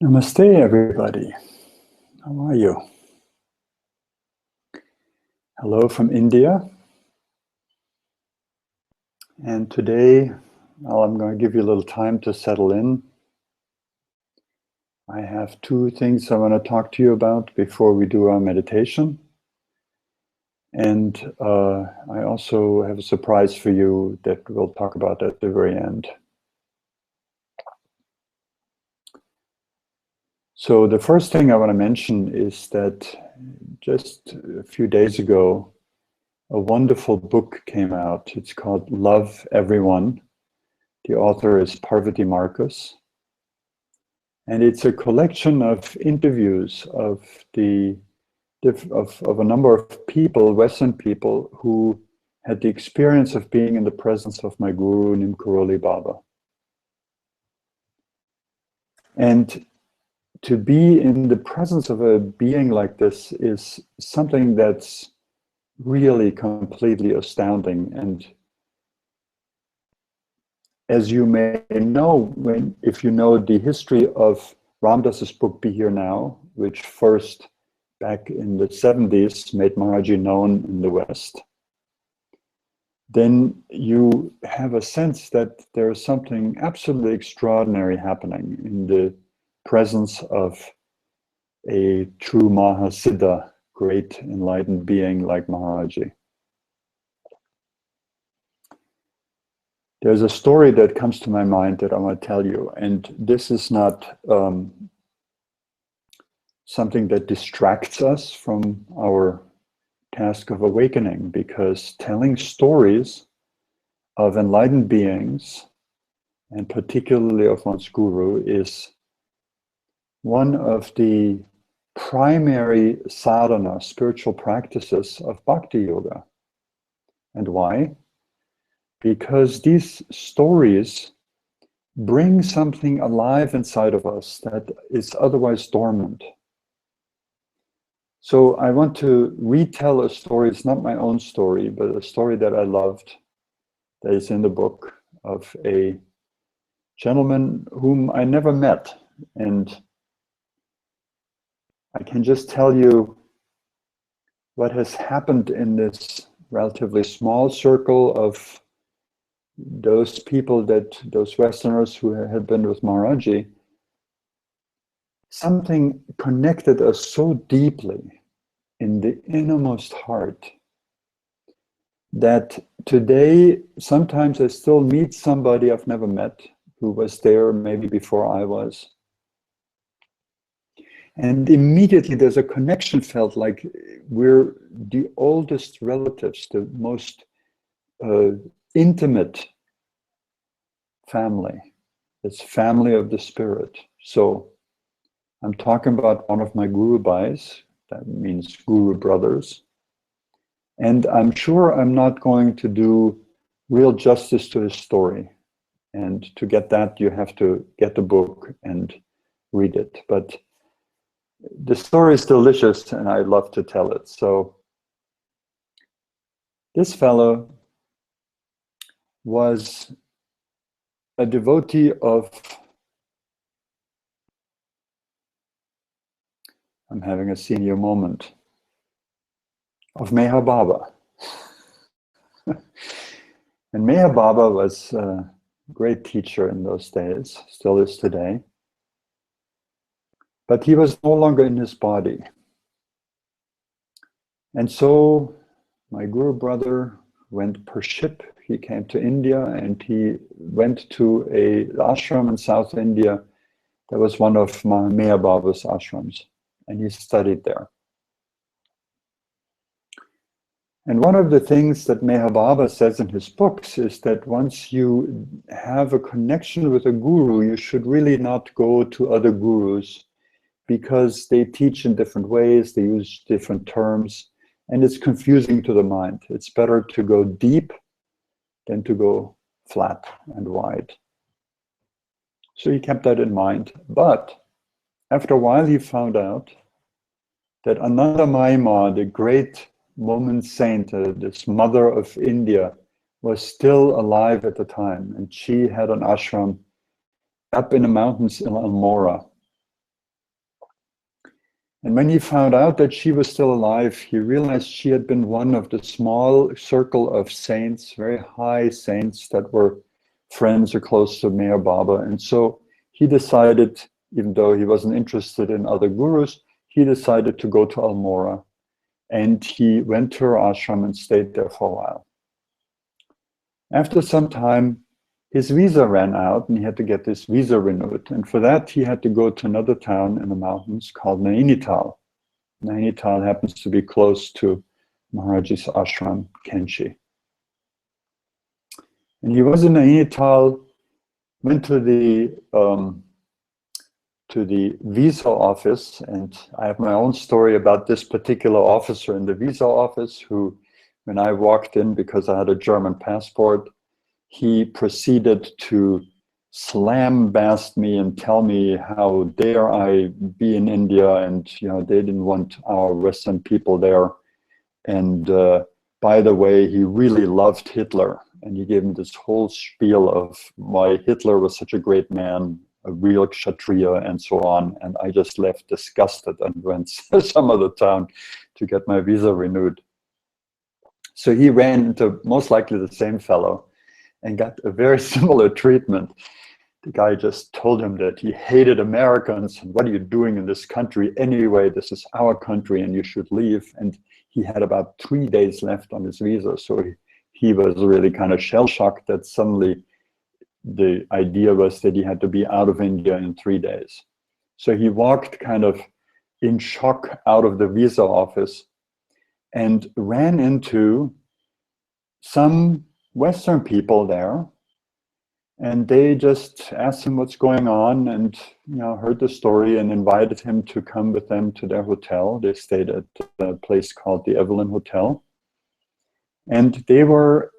Namaste, everybody. How are you? Hello from India. And today, I'm going to give you a little time to settle in. I have two things I want to talk to you about before we do our meditation. And I also have a surprise for you that we'll talk about at the very end. So the first thing I want to mention is that just a few days ago, a wonderful book came out. It's called Love Everyone. The author is Parvati Marcus. And it's a collection of interviews of a number of people, Western people, who had the experience of being in the presence of my guru, Neem Karoli Baba. And to be in the presence of a being like this is something that's really completely astounding. And as you may know, if you know the history of Ram Dass's book, Be Here Now, which first back in the 70s made Maharajji known in the West, then you have a sense that there is something absolutely extraordinary happening in the presence of a true Mahasiddha, great enlightened being like Maharajji. There's a story that comes to my mind that I want to tell you, and this is not something that distracts us from our task of awakening, because telling stories of enlightened beings, and particularly of one's guru, is one of the primary sadhana, spiritual practices of Bhakti Yoga. And why? Because these stories bring something alive inside of us that is otherwise dormant. So I want to retell a story. It's not my own story, but a story that I loved, that is in the book, of a gentleman whom I never met. And I can just tell you what has happened in this relatively small circle of those people, those Westerners who had been with Maharajji. Something connected us so deeply in the innermost heart that today, sometimes I still meet somebody I've never met who was there maybe before I was. And immediately there's a connection felt, like we're the oldest relatives, the most intimate family. It's family of the spirit. So I'm talking about one of my Guru Bhais, that means Guru brothers. And I'm sure I'm not going to do real justice to his story. And to get that, you have to get the book and read it. But the story is delicious and I love to tell it. So this fellow was a devotee of, I'm having a senior moment, of Meher Baba. And Meher Baba was a great teacher in those days, still is today. But he was no longer in his body. And so my Guru brother went per ship. He came to India and he went to a ashram in South India that was one of Meher Baba's ashrams. And he studied there. And one of the things that Meher Baba says in his books is that once you have a connection with a guru, you should really not go to other gurus, because they teach in different ways, they use different terms, and it's confusing to the mind. It's better to go deep than to go flat and wide. So he kept that in mind. But after a while, he found out that Ananda Mayima, the great woman saint, this mother of India, was still alive at the time. And she had an ashram up in the mountains in Almora. And when he found out that she was still alive, he realized she had been one of the small circle of saints, very high saints that were friends or close to Meher Baba. And so he decided, even though he wasn't interested in other gurus, he decided to go to Almora. And he went to her ashram and stayed there for a while. After some time, his visa ran out and he had to get this visa renewed. And for that, he had to go to another town in the mountains called Nainital. Nainital happens to be close to Maharajji's ashram, Kenchi. And he was in Nainital, went to the visa office, and I have my own story about this particular officer in the visa office who, when I walked in because I had a German passport, he proceeded to slam-baste me and tell me how dare I be in India, and they didn't want our Western people there. And by the way, he really loved Hitler, and he gave him this whole spiel of why Hitler was such a great man, a real kshatriya, and so on. And I just left disgusted and went to some other town to get my visa renewed. So he ran into most likely the same fellow and got a very similar treatment. The guy just told him that he hated Americans, and what are you doing in this country anyway? This is our country and you should leave. And he had about 3 days left on his visa. So he was really kind of shell-shocked that suddenly the idea was that he had to be out of India in 3 days. So he walked kind of in shock out of the visa office and ran into some Western people there, and they just asked him what's going on, and heard the story and invited him to come with them to their hotel. They stayed at a place called the Evelyn Hotel, and they were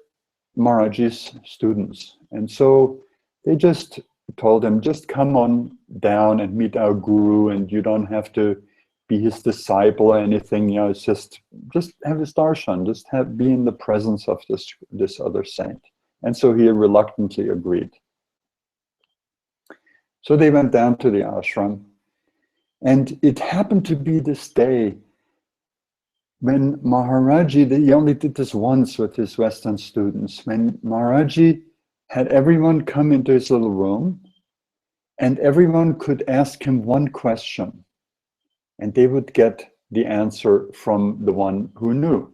Maharajji's students. And so they just told him, just come on down and meet our guru, and you don't have to be his disciple or anything. It's just have his darshan, just be in the presence of this other saint. And so he reluctantly agreed. So they went down to the ashram, and it happened to be this day when Maharajji, he only did this once with his Western students, when Maharajji had everyone come into his little room, and everyone could ask him one question, and they would get the answer from the one who knew.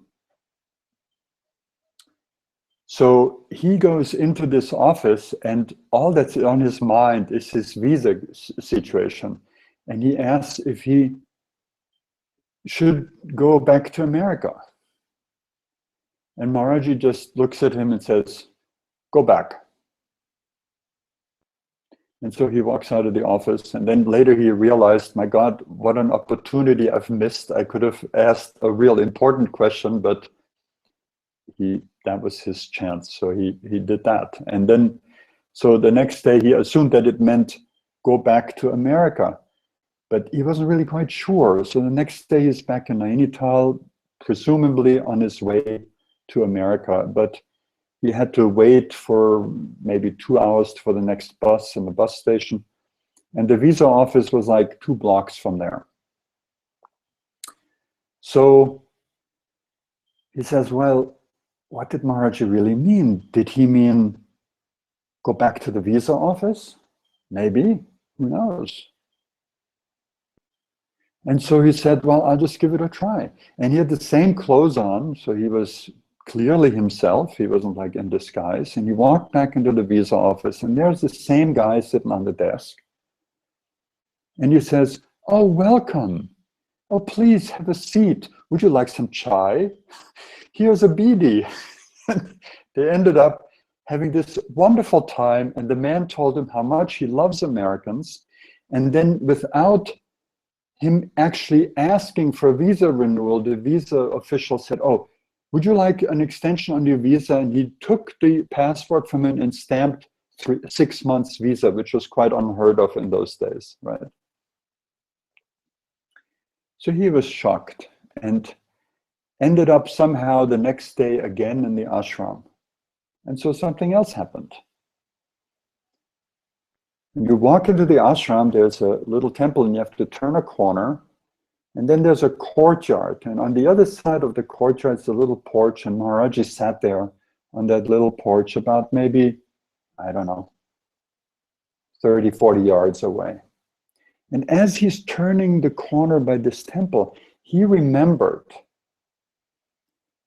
So he goes into this office, and all that's on his mind is his visa situation. And he asks if he should go back to America. And Maharajji just looks at him and says, go back. And so he walks out of the office, and then later he realized, my God, what an opportunity I've missed. I could have asked a real important question, but that was his chance. So he did that. And then, so the next day he assumed that it meant go back to America, but he wasn't really quite sure. So the next day he's back in Nainital, presumably on his way to America, but he had to wait for maybe 2 hours for the next bus in the bus station. And the visa office was like 2 blocks from there. So he says, well, what did Maharajji really mean? Did he mean go back to the visa office? Maybe, who knows? And so he said, well, I'll just give it a try. And he had the same clothes on, so he was clearly himself. He wasn't like in disguise. And he walked back into the visa office, and there's the same guy sitting on the desk. And he says, oh, welcome. Oh, please have a seat. Would you like some chai? Here's a bidi. They ended up having this wonderful time, and the man told him how much he loves Americans. And then without him actually asking for a visa renewal, the visa official said, oh, would you like an extension on your visa? And he took the passport from him and stamped 6 months visa, which was quite unheard of in those days, right? So he was shocked and ended up somehow the next day again in the ashram. And so something else happened. When you walk into the ashram, there's a little temple, and you have to turn a corner, And then there's a courtyard, and on the other side of the courtyard is a little porch, and Maharajji sat there on that little porch about maybe, I don't know, 30, 40 yards away. And as he's turning the corner by this temple, he remembered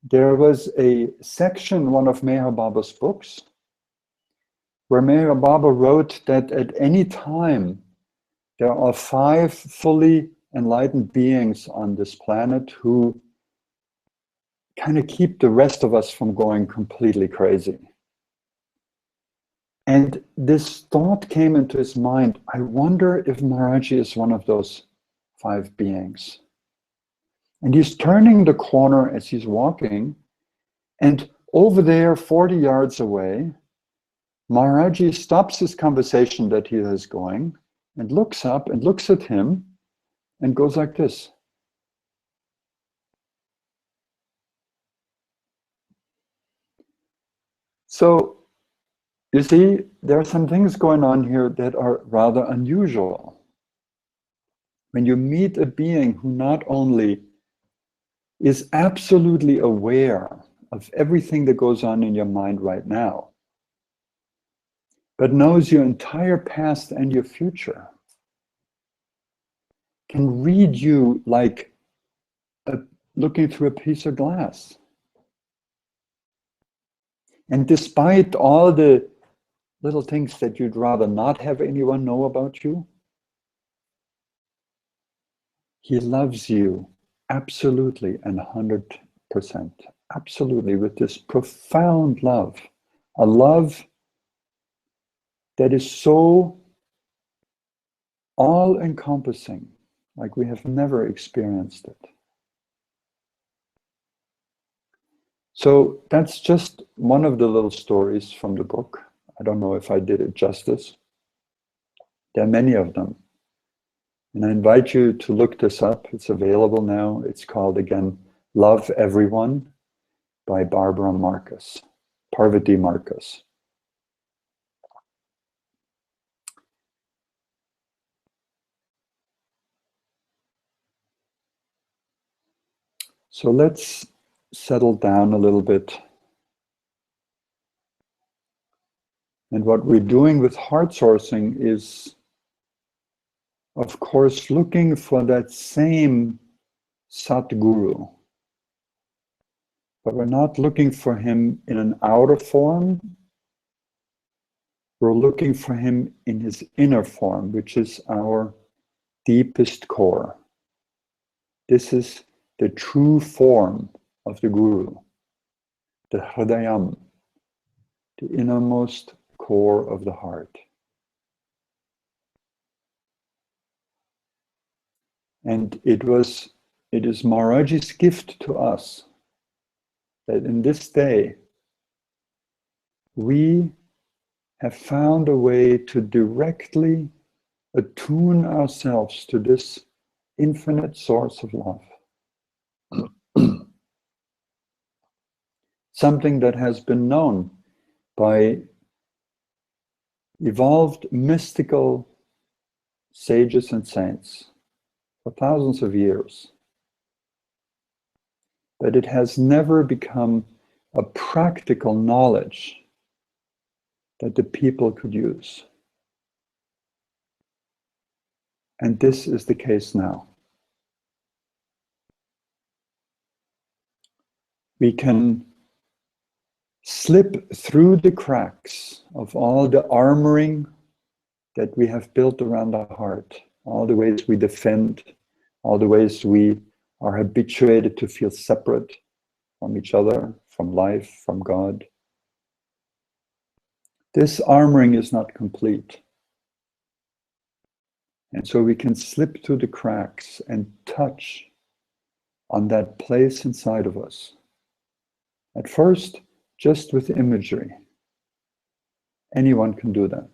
there was a section in one of Meher Baba's books where Meher Baba wrote that at any time there are 5 fully enlightened beings on this planet who kind of keep the rest of us from going completely crazy. And this thought came into his mind, I wonder if Maharajji is one of those 5 beings. And he's turning the corner as he's walking, and over there, 40 yards away, Maharajji stops his conversation that he is going and looks up and looks at him and goes like this. So, you see, there are some things going on here that are rather unusual. When you meet a being who not only is absolutely aware of everything that goes on in your mind right now, but knows your entire past and your future, can read you like looking through a piece of glass. And despite all the little things that you'd rather not have anyone know about you, he loves you absolutely and 100%, absolutely, with this profound love, a love that is so all-encompassing, like we have never experienced it. So that's just one of the little stories from the book. I don't know if I did it justice. There are many of them. And I invite you to look this up. It's available now. It's called, again, Love Everyone by Barbara Marcus, Parvati Marcus. So let's settle down a little bit. And what we're doing with heart sourcing is, of course, looking for that same Satguru. But we're not looking for him in an outer form. We're looking for him in his inner form, which is our deepest core. This is the true form of the Guru, the Hridayam, the innermost core of the heart. And it is Maharajji's gift to us that in this day we have found a way to directly attune ourselves to this infinite source of love. Something that has been known by evolved mystical sages and saints for thousands of years. But it has never become a practical knowledge that the people could use. And this is the case now. We can slip through the cracks of all the armoring that we have built around our heart, all the ways we defend, all the ways we are habituated to feel separate from each other, from life, from God. This armoring is not complete. And so we can slip through the cracks and touch on that place inside of us. At first, just with imagery. Anyone can do that.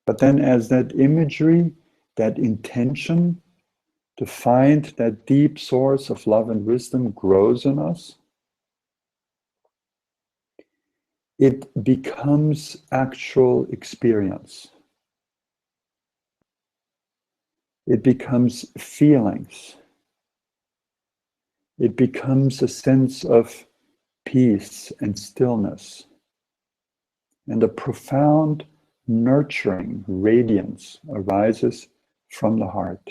But then as that imagery, that intention to find that deep source of love and wisdom grows in us, it becomes actual experience. It becomes feelings. It becomes a sense of peace and stillness, and a profound nurturing radiance arises from the heart.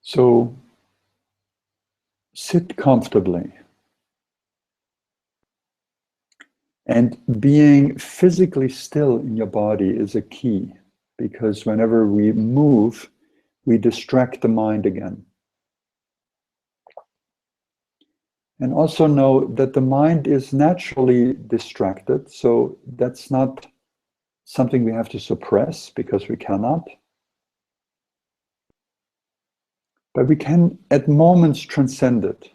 So sit comfortably, and being physically still in your body is a key, because whenever we move, we distract the mind again. And also know that the mind is naturally distracted, so that's not something we have to suppress, because we cannot. But we can at moments transcend it.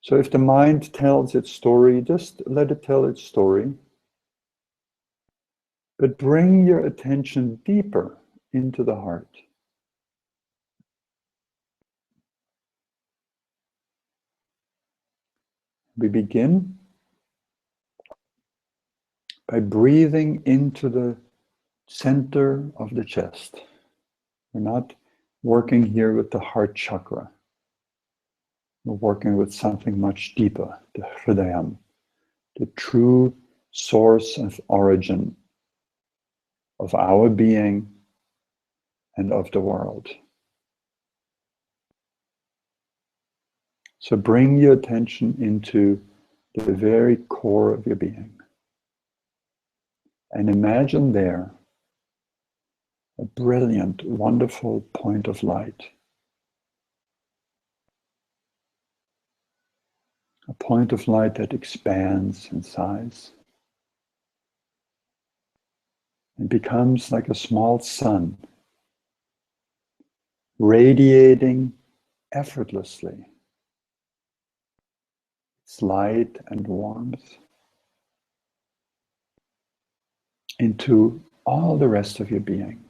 So if the mind tells its story, just let it tell its story. But bring your attention deeper into the heart. We begin by breathing into the center of the chest. We're not working here with the heart chakra. We're working with something much deeper, the hridayam, the true source of origin of our being and of the world. So bring your attention into the very core of your being. And imagine there a brilliant, wonderful point of light. A point of light that expands in size and becomes like a small sun, radiating effortlessly its light and warmth into all the rest of your being.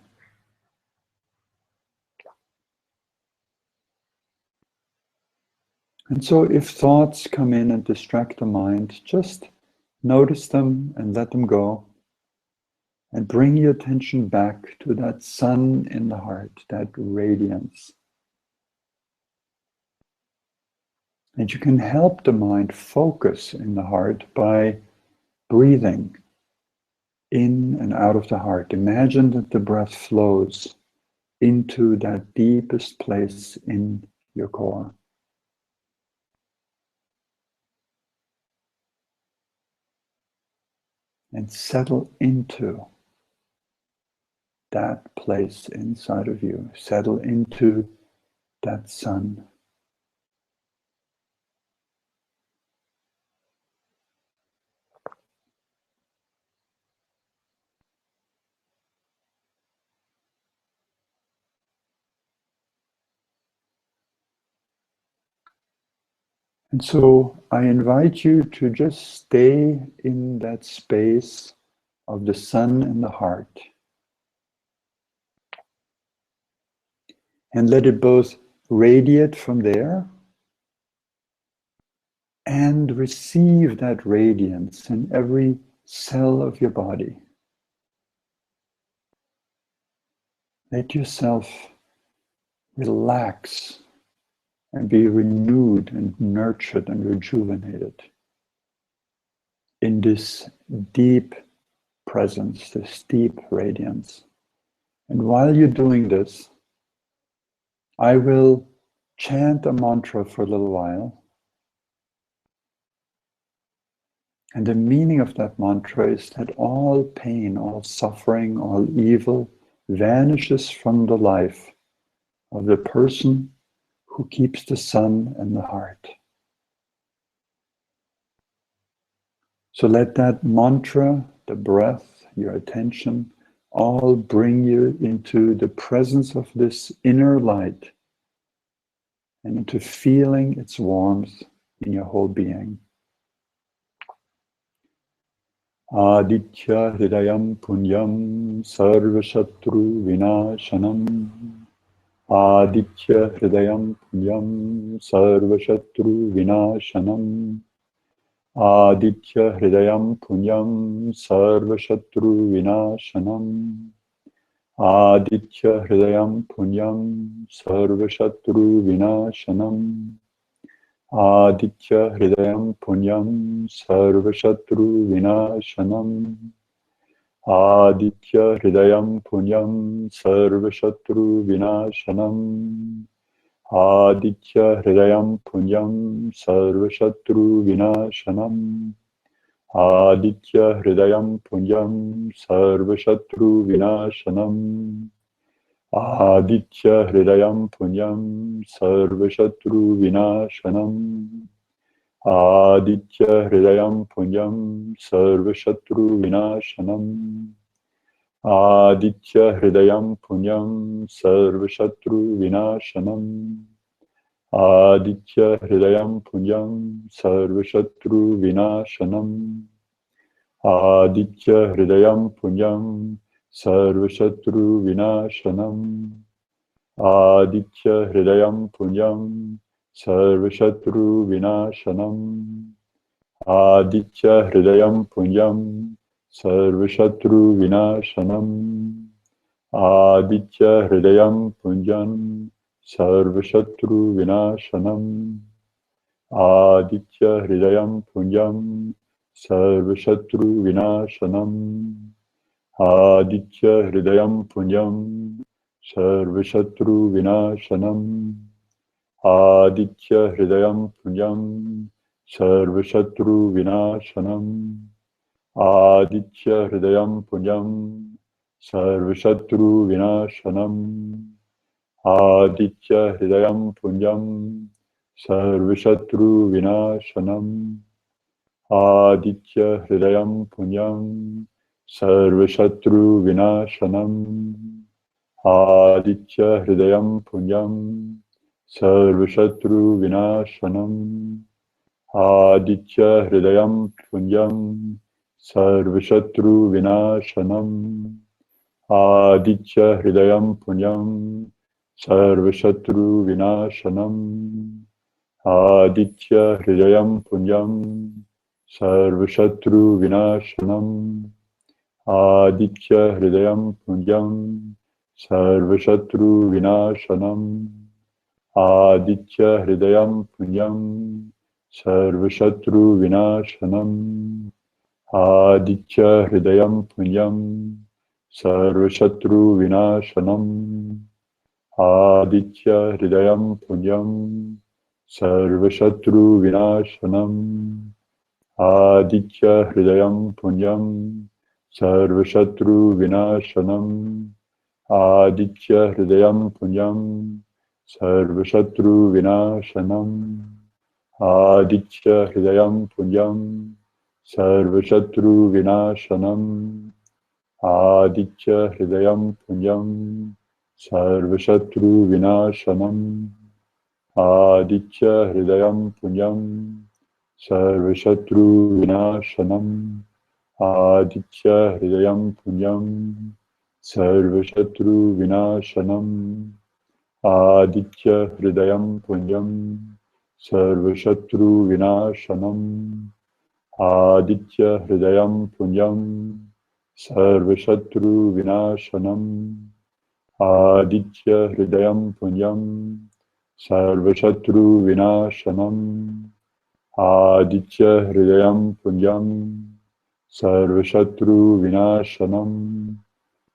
And so if thoughts come in and distract the mind, just notice them and let them go. And bring your attention back to that sun in the heart, that radiance. And you can help the mind focus in the heart by breathing in and out of the heart. Imagine that the breath flows into that deepest place in your core. And settle into that place inside of you. Settle into that sun. And so I invite you to just stay in that space of the sun and the heart. And let it both radiate from there and receive that radiance in every cell of your body. Let yourself relax and be renewed and nurtured and rejuvenated in this deep presence, this deep radiance. And while you're doing this, I will chant a mantra for a little while. And the meaning of that mantra is that all pain, all suffering, all evil vanishes from the life of the person who keeps the sun and the heart. So let that mantra, the breath, your attention, all bring you into the presence of this inner light and into feeling its warmth in your whole being. Aditya hridayam punyam sarvashatru vinashanam. Aditya hridayam punyam sarvashatru vinashanam. Aditya Hridayam Punyam Sarvashatru Vinashanam. Aditya Hridayam Punyam Sarvashatru Vinashanam. Aditya Hridayam Punyam Sarvashatru Vinashanam. Aditya Hridayam Punyam Sarvashatru Vinashanam. Aditya Hridayam Punyam Sarvashatru Vinashanam. Aditya Hridayam Punyam Sarvashatru Vinashanam. Aditya Hridayam Punyam Sarvashatru Vinashanam. Aditya Hridayam Punyam Sarvashatru Vinashanam. Aditya Hridayam Punyam Sarvashatru Vinashanam. Aditya Hridayam Punyam Sarvashatru Vinashanam. Aditya Hridayam Punyam Sarvashatru Vinashanam. Aditya Hridayam Punyam Sarvashatru Vinashanam. Aditya Hridayam Punyam Sarvashatru Vinashanam. Aditya Hridayam Punyam Sarvashatru Vinashanam. Aditya Hridayam Punyam Sarvashatru Vinashanam. Aditya Hridayam Punyam Sarvashatru Vinashanam. Aditya Hridayam Punyam Sarvashatru Vinashanam. Aditya Hridayam Punyam Sarvashatru Vinashanam. Aditya Hridayam Punyam Sarvashatru Vinashanam. Aditya Hridayam Punyam Sarvashatru Vinashanam. Aditya Hridayam Punyam Sarvashatru Vinashanam. Aditya Hridayam Punyam Sarvashatru Vinashanam. Aditya Hridayam Punyam Sarvashatru Vinashanam. Aditya Hridayam Punyam Sarvashatru Vinashanam. Aditya Hridayam Punyam Sarvashatru Vinashanam. Aditya Hridayam Punyam Sarvashatru Vinashanam. Aditya Hridayam Punyam Sarvashatru Vinashanam. Aditya Hridayam Punyam Sarvashatru Vinashanam. Aditya Hridayam Punyam Sarvashatru Vinashanam. Aditya Hridayam Punyam Sarvashatru Vinashanam. Aditya Hridayam Punyam Sarvashatru Vinashanam. Aditya Hridayam Punyam Sarvashatru Vinashanam. Aditya Hridayam Punyam Sarvashatru Vinashanam. Aditya Hridayam Punyam Sarvashatru Vinashanam. Aditya Hridayam Punyam Sarvashatru Vinashanam. Aditya Hridayam Punyam Sarvashatru Vinashanam. Aditya Hridayam Punyam Sarvashatru Vinashanam. Aditya Hridayam Punyam Sarvashatru Vinashanam.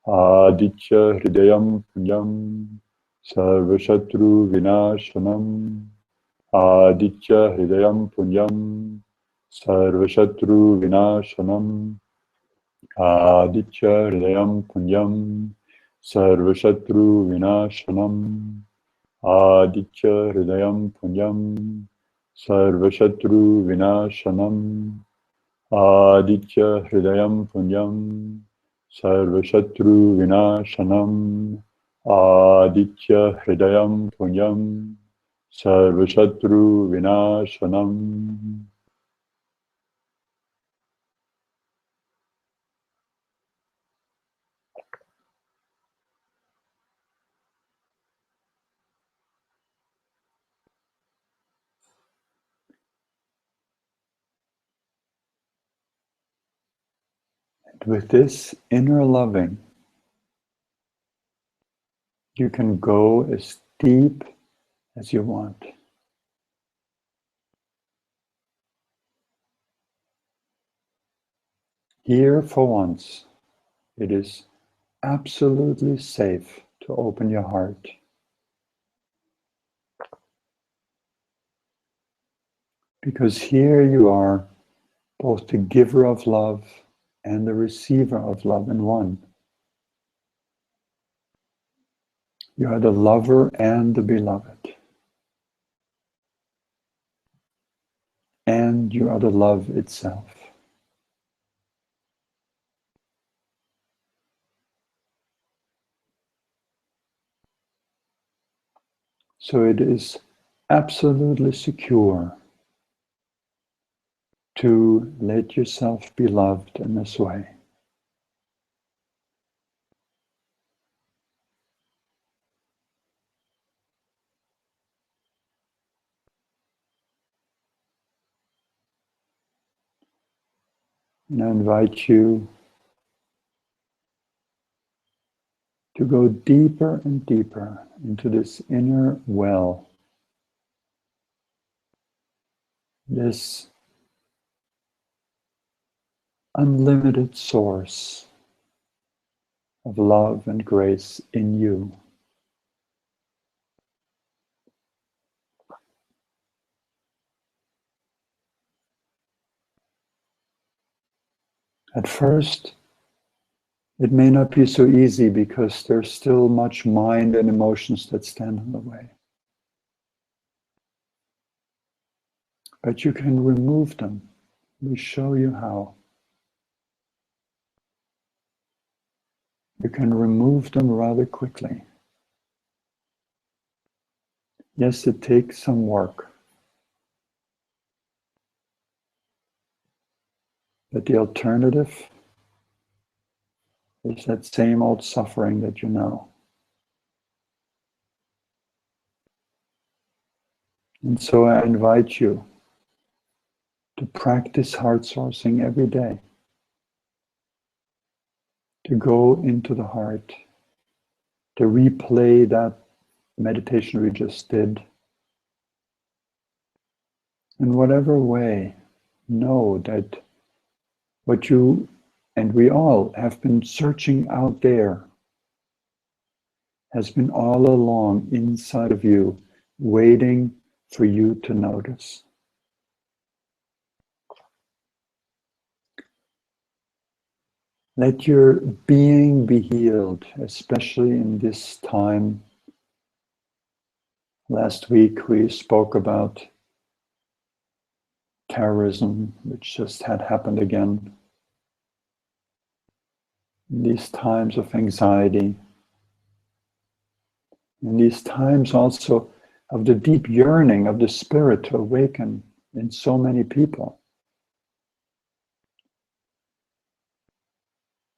Aditya Hridayam Punyam Sarvashatru Vinashanam. Aditya Hridayam Punyam Sarvashatru Vinashanam. Aditya Hridayam Punyam Sarvashatru Vinashanam. Aditya Hridayam Punyam Sarvashatru Vinashanam. Aditya Hridayam Punyam Sarvashatru Vinashanam. Aditya Hridayam Punyam Sarvashatru Vinashanam. with this inner loving, you can go as deep as you want. Here, for once, it is absolutely safe to open your heart. Because here you are, both the giver of love and the receiver of love in one. You are the lover and the beloved. And you are the love itself. So it is absolutely secure to let yourself be loved in this way. And I invite you to go deeper and deeper into this inner well, this unlimited source of love and grace in you. At first, it may not be so easy because there's still much mind and emotions that stand in the way. But you can remove them. We show you how. You can remove them rather quickly. Yes, it takes some work. But the alternative is that same old suffering that you know. And so I invite you to practice heart sourcing every day. To go into the heart. To replay that meditation we just did. In whatever way, know that what you and we all have been searching out there has been all along inside of you, waiting for you to notice. Let your being be healed, especially in this time. Last week we spoke about terrorism, which just had happened again. In these times of anxiety, in these times also of the deep yearning of the spirit to awaken in so many people.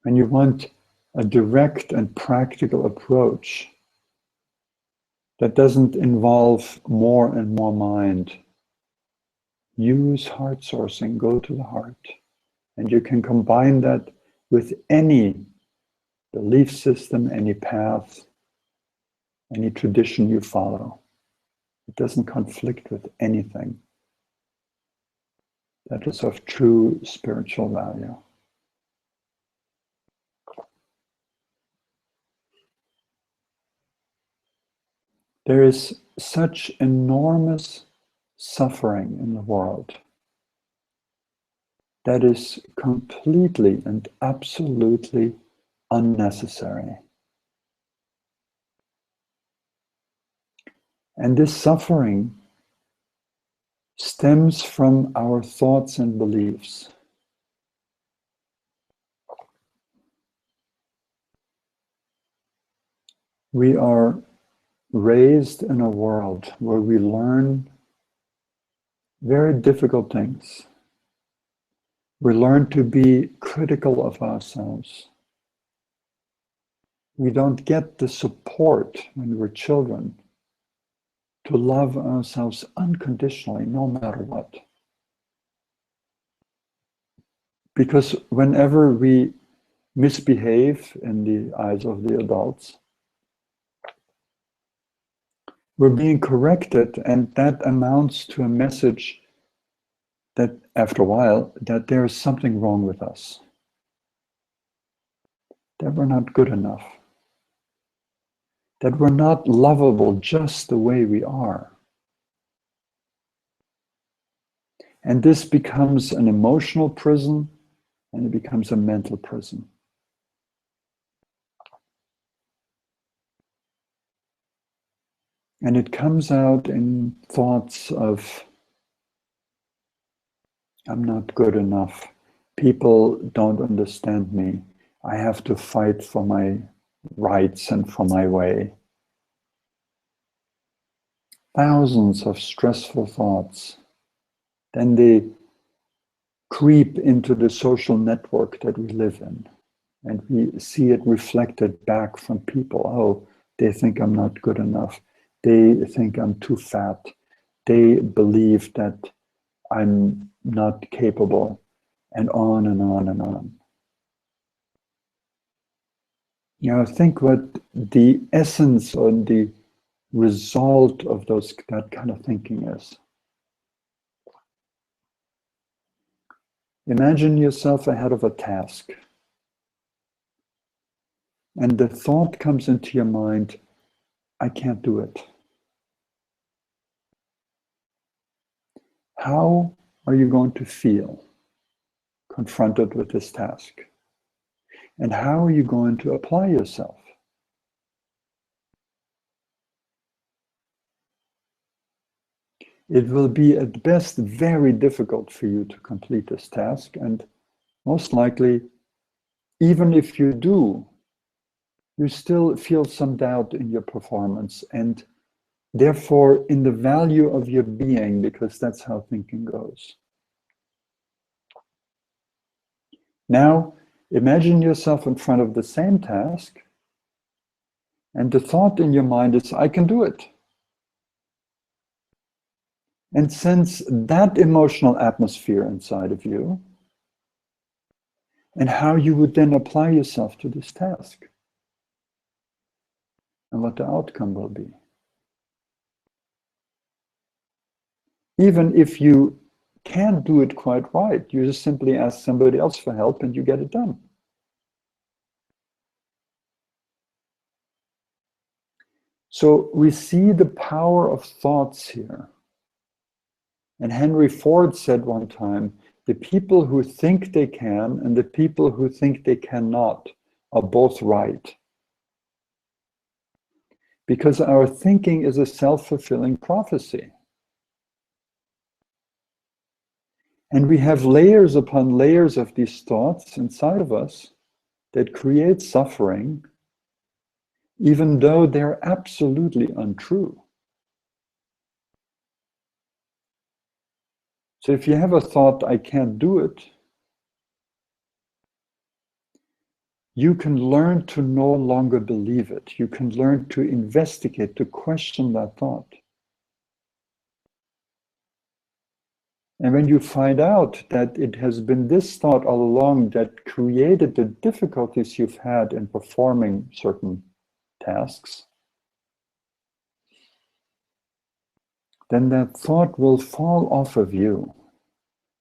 And you want a direct and practical approach that doesn't involve more and more mind. Use heart sourcing, go to the heart. And you can combine that with any belief system, any path, any tradition you follow. It doesn't conflict with anything that is of true spiritual value. There is such enormous suffering in the world that is completely and absolutely unnecessary. And this suffering stems from our thoughts and beliefs. We are raised in a world where we learn very difficult things. We learn to be critical of ourselves. We don't get the support when we're children to love ourselves unconditionally, no matter what. Because whenever we misbehave in the eyes of the adults. We're being corrected, and that amounts to a message that after a while, that there is something wrong with us, that we're not good enough, that we're not lovable just the way we are. And this becomes an emotional prison, and it becomes a mental prison. And it comes out in thoughts of, I'm not good enough. People don't understand me. I have to fight for my rights and for my way. Thousands of stressful thoughts. Then they creep into the social network that we live in. And we see it reflected back from people. Oh, they think I'm not good enough. They think I'm too fat. They believe that I'm not capable, and on and on and on. You know, think what the essence or the result of that kind of thinking is. Imagine yourself ahead of a task, and the thought comes into your mind, I can't do it. How are you going to feel confronted with this task? And how are you going to apply yourself? It will be at best very difficult for you to complete this task, and most likely, even if you do, you still feel some doubt in your performance and therefore in the value of your being, because that's how thinking goes. Now, imagine yourself in front of the same task, and the thought in your mind is, I can do it. And sense that emotional atmosphere inside of you, and how you would then apply yourself to this task, and what the outcome will be. Even if you can't do it quite right, you just simply ask somebody else for help and you get it done. So we see the power of thoughts here. And Henry Ford said one time, the people who think they can and the people who think they cannot are both right. Because our thinking is a self-fulfilling prophecy. And we have layers upon layers of these thoughts inside of us that create suffering, even though they're absolutely untrue. So if you have a thought, I can't do it, you can learn to no longer believe it. You can learn to investigate, to question that thought. And when you find out that it has been this thought all along that created the difficulties you've had in performing certain tasks, then that thought will fall off of you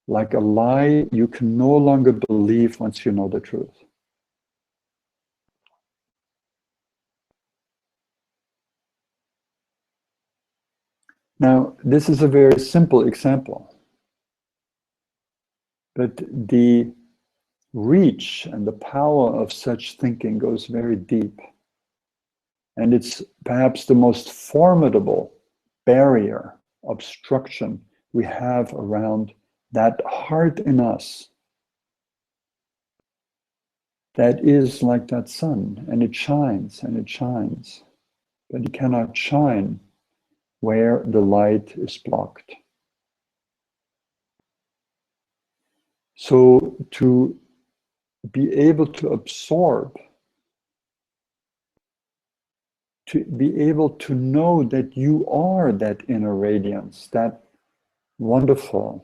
like a lie you can no longer believe once you know the truth. Now, this is a very simple example, but the reach and the power of such thinking goes very deep. And it's perhaps the most formidable barrier, obstruction we have around that heart in us that is like that sun, and it shines and it shines, but it cannot shine where the light is blocked. So to be able to absorb, to be able to know that you are that inner radiance, that wonderful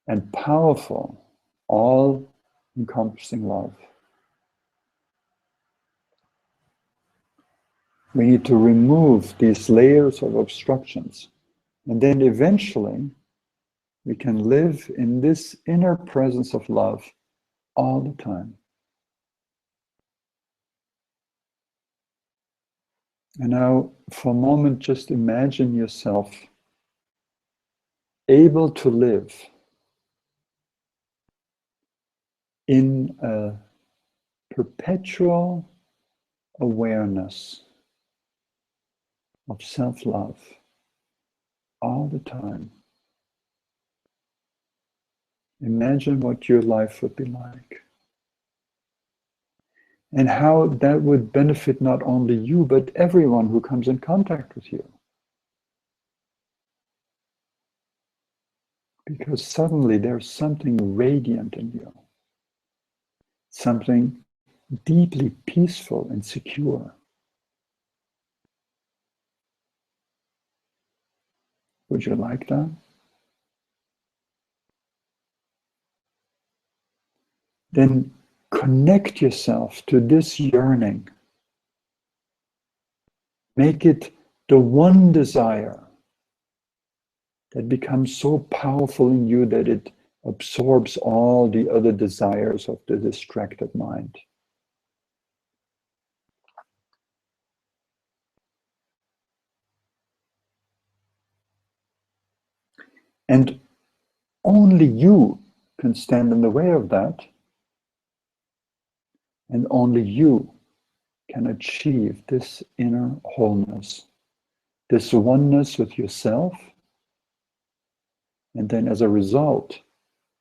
and powerful, all encompassing love. We need to remove these layers of obstructions, and then eventually we can live in this inner presence of love all the time. And now, for a moment, just imagine yourself able to live in a perpetual awareness of self-love all the time. Imagine what your life would be like. And how that would benefit not only you, but everyone who comes in contact with you. Because suddenly there's something radiant in you. Something deeply peaceful and secure. Would you like that? Then connect yourself to this yearning. Make it the one desire that becomes so powerful in you that it absorbs all the other desires of the distracted mind. And only you can stand in the way of that, and only you can achieve this inner wholeness, this oneness with yourself, and then as a result,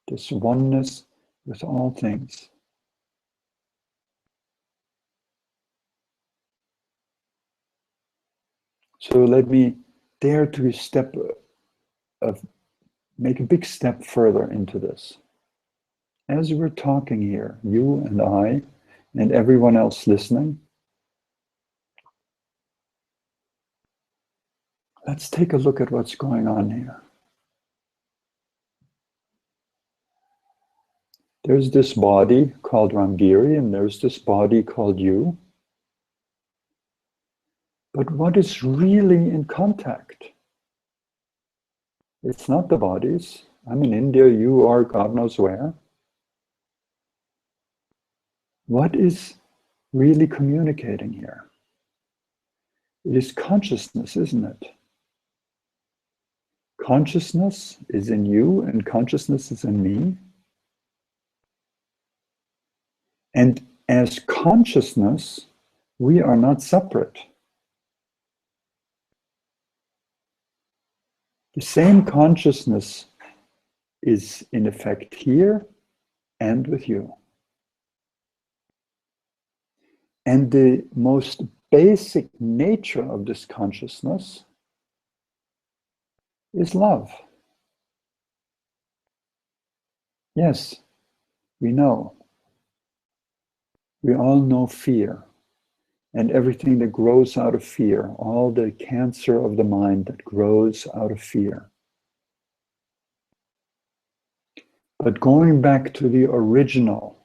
this oneness with all things. So let me dare to make a big step further into this. As we're talking here, you and I, and everyone else listening, let's take a look at what's going on here. There's this body called Ramgiri, and there's this body called you. But what is really in contact? It's not the bodies. I'm in India, you are God knows where. What is really communicating here? It is consciousness, isn't it? Consciousness is in you and consciousness is in me. And as consciousness, we are not separate. The same consciousness is in effect here and with you. And the most basic nature of this consciousness is love. Yes, we know. We all know fear and everything that grows out of fear, all the cancer of the mind that grows out of fear. But going back to the original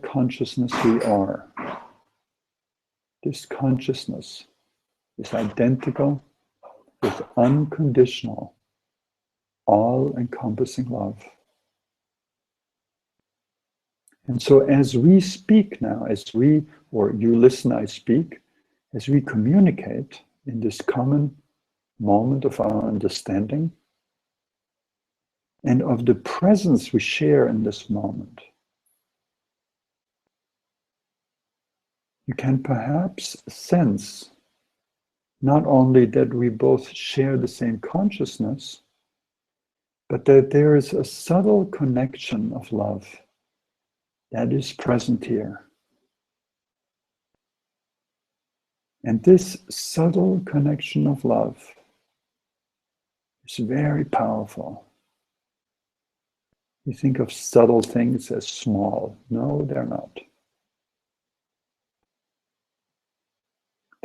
consciousness we are, this consciousness is identical with unconditional, all-encompassing love. And so as we speak now, or you listen, I speak, as we communicate in this common moment of our understanding and of the presence we share in this moment, you can perhaps sense not only that we both share the same consciousness, but that there is a subtle connection of love that is present here. And this subtle connection of love is very powerful. You think of subtle things as small. No, they're not.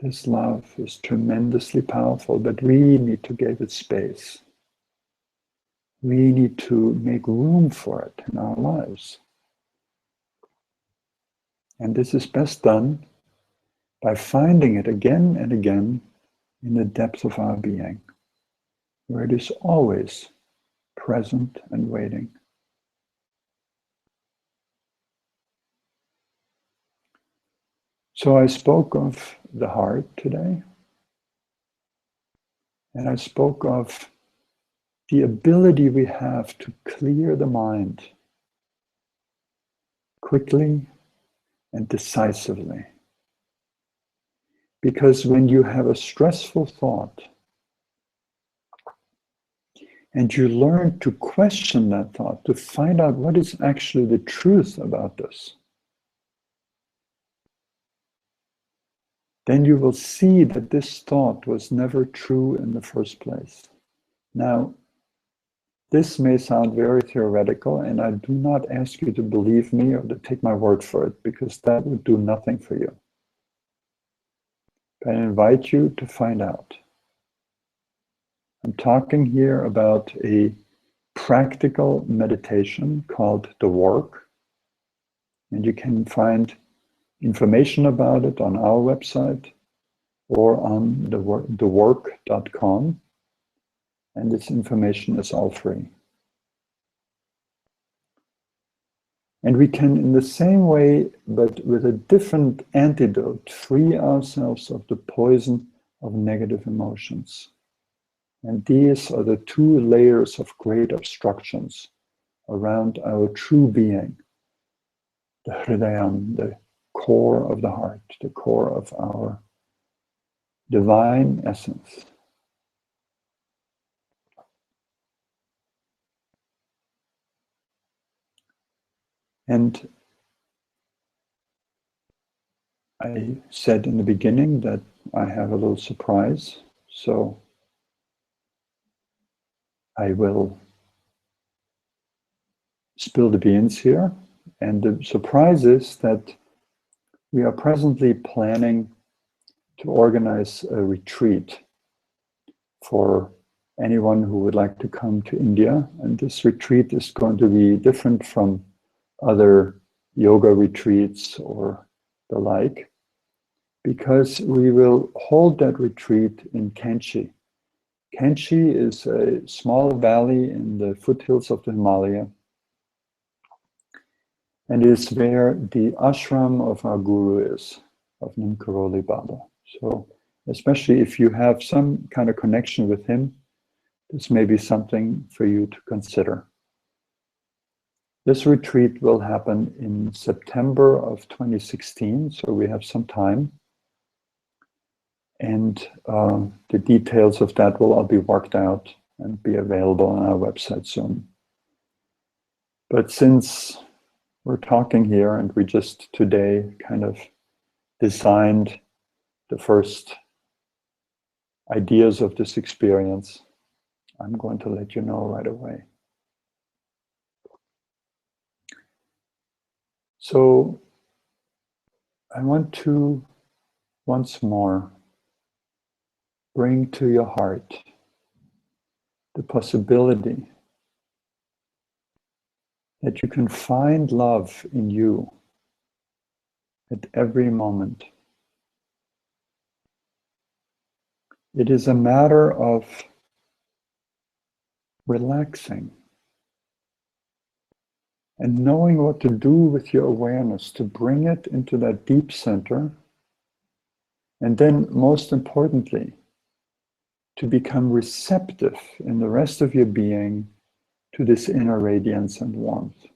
This love is tremendously powerful, but we need to give it space. we need to make room for it in our lives. And this is best done by finding it again and again in the depth of our being, where it is always present and waiting. So I spoke of the heart today, and I spoke of the ability we have to clear the mind quickly and decisively. Because when you have a stressful thought and you learn to question that thought, to find out what is actually the truth about this, then you will see that this thought was never true in the first place. Now, this may sound very theoretical, and I do not ask you to believe me or to take my word for it, because that would do nothing for you. I invite you to find out. I'm talking here about a practical meditation called The Work, and you can find information about it on our website or on thework.com, and this information is all free. And we can, in the same way, but with a different antidote, free ourselves of the poison of negative emotions. And these are the two layers of great obstructions around our true being, the hridayam, the core of the heart, the core of our divine essence. And I said in the beginning that I have a little surprise, so I will spill the beans here. And the surprise is that we are presently planning to organize a retreat for anyone who would like to come to India. And this retreat is going to be different from other yoga retreats or the like, because we will hold that retreat in Kanchi. Kanchi is a small valley in the foothills of the Himalaya, and is where the ashram of our guru is, of Neem Karoli Baba. So especially if you have some kind of connection with him, this may be something for you to consider. This retreat will happen in September of 2016, so we have some time. And the details of that will all be worked out and be available on our website soon. But since we're talking here and we just today kind of designed the first ideas of this experience, I'm going to let you know right away. So I want to once more bring to your heart the possibility that you can find love in you at every moment. It is a matter of relaxing and knowing what to do with your awareness to bring it into that deep center, and then most importantly, to become receptive in the rest of your being to this inner radiance and warmth.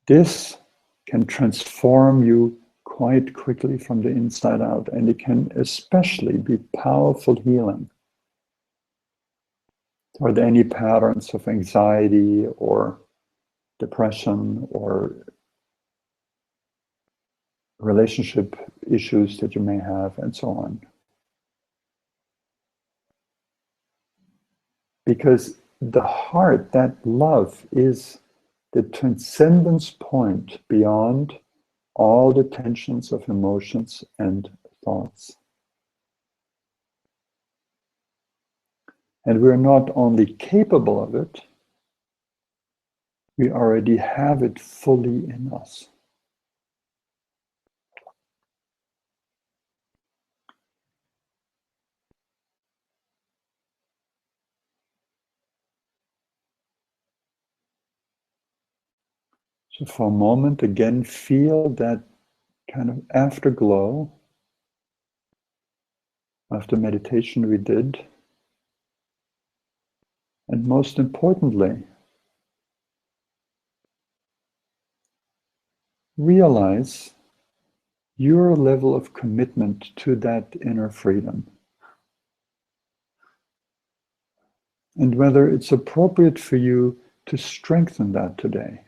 This can transform you quite quickly from the inside out, and it can especially be powerful healing toward any patterns of anxiety or depression or relationship issues that you may have, and so on. Because the heart, that love, is the transcendence point beyond all the tensions of emotions and thoughts. And we're not only capable of it, we already have it fully in us. So for a moment, again, feel that kind of afterglow after meditation we did. And most importantly, realize your level of commitment to that inner freedom. And whether it's appropriate for you to strengthen that today.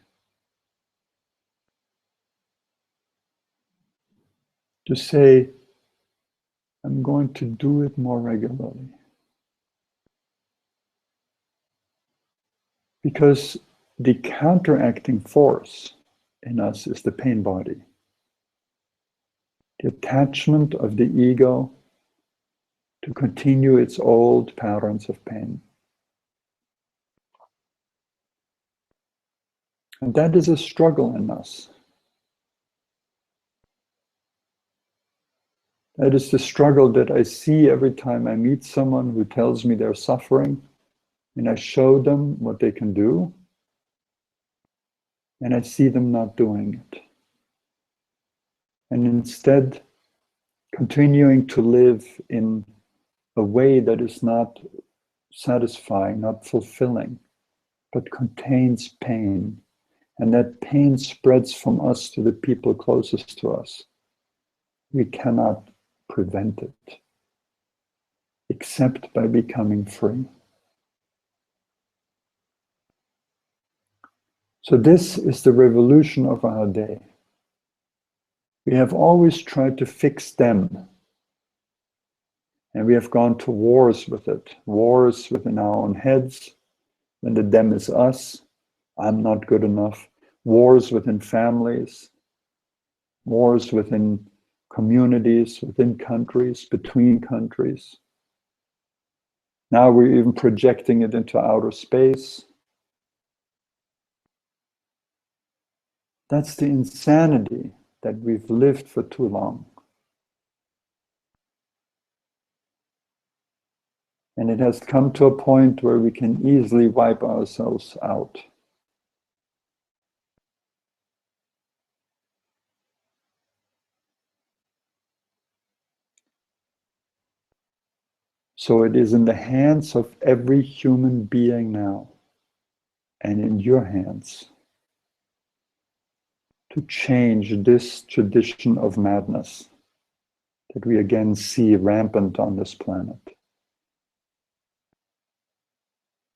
To say, I'm going to do it more regularly. Because the counteracting force in us is the pain body. The attachment of the ego to continue its old patterns of pain. And that is a struggle in us. That is the struggle that I see every time I meet someone who tells me they're suffering, and I show them what they can do, and I see them not doing it. And instead, continuing to live in a way that is not satisfying, not fulfilling, but contains pain. And that pain spreads from us to the people closest to us. We cannot prevent it, except by becoming free. So this is the revolution of our day. We have always tried to fix them. And we have gone to wars with it. Wars within our own heads. When the them is us, I'm not good enough. Wars within families. Wars within communities, within countries, between countries. Now we're even projecting it into outer space. That's the insanity that we've lived for too long. And it has come to a point where we can easily wipe ourselves out. So it is in the hands of every human being now, and in your hands, to change this tradition of madness that we again see rampant on this planet.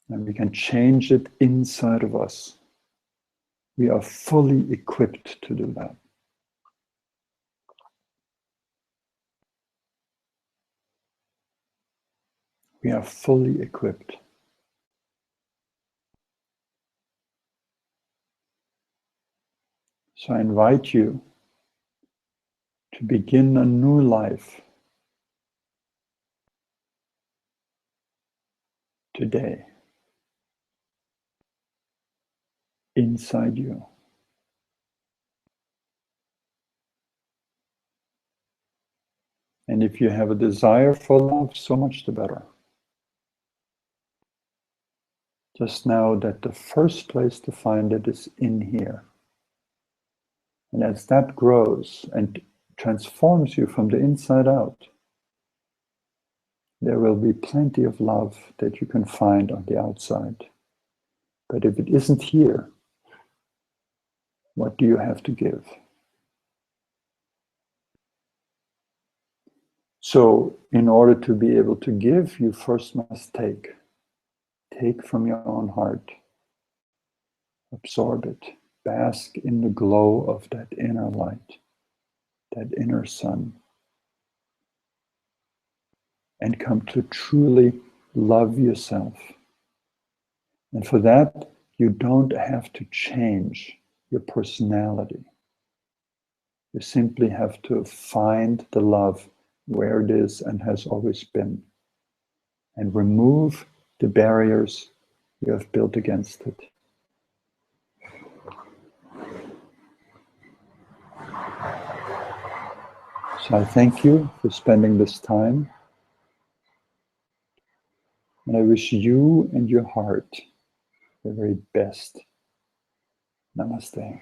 And we can change it inside of us. We are fully equipped to do that. We are fully equipped. So I invite you to begin a new life today, inside you. And if you have a desire for love, so much the better. Just know that the first place to find it is in here. And as that grows and transforms you from the inside out, there will be plenty of love that you can find on the outside. But if it isn't here, what do you have to give? So in order to be able to give, you first must take. Take from your own heart. Absorb it. Bask in the glow of that inner light, that inner sun. And come to truly love yourself. And for that, you don't have to change your personality. You simply have to find the love where it is and has always been. And remove the barriers you have built against it. So I thank you for spending this time, and I wish you and your heart the very best. Namaste.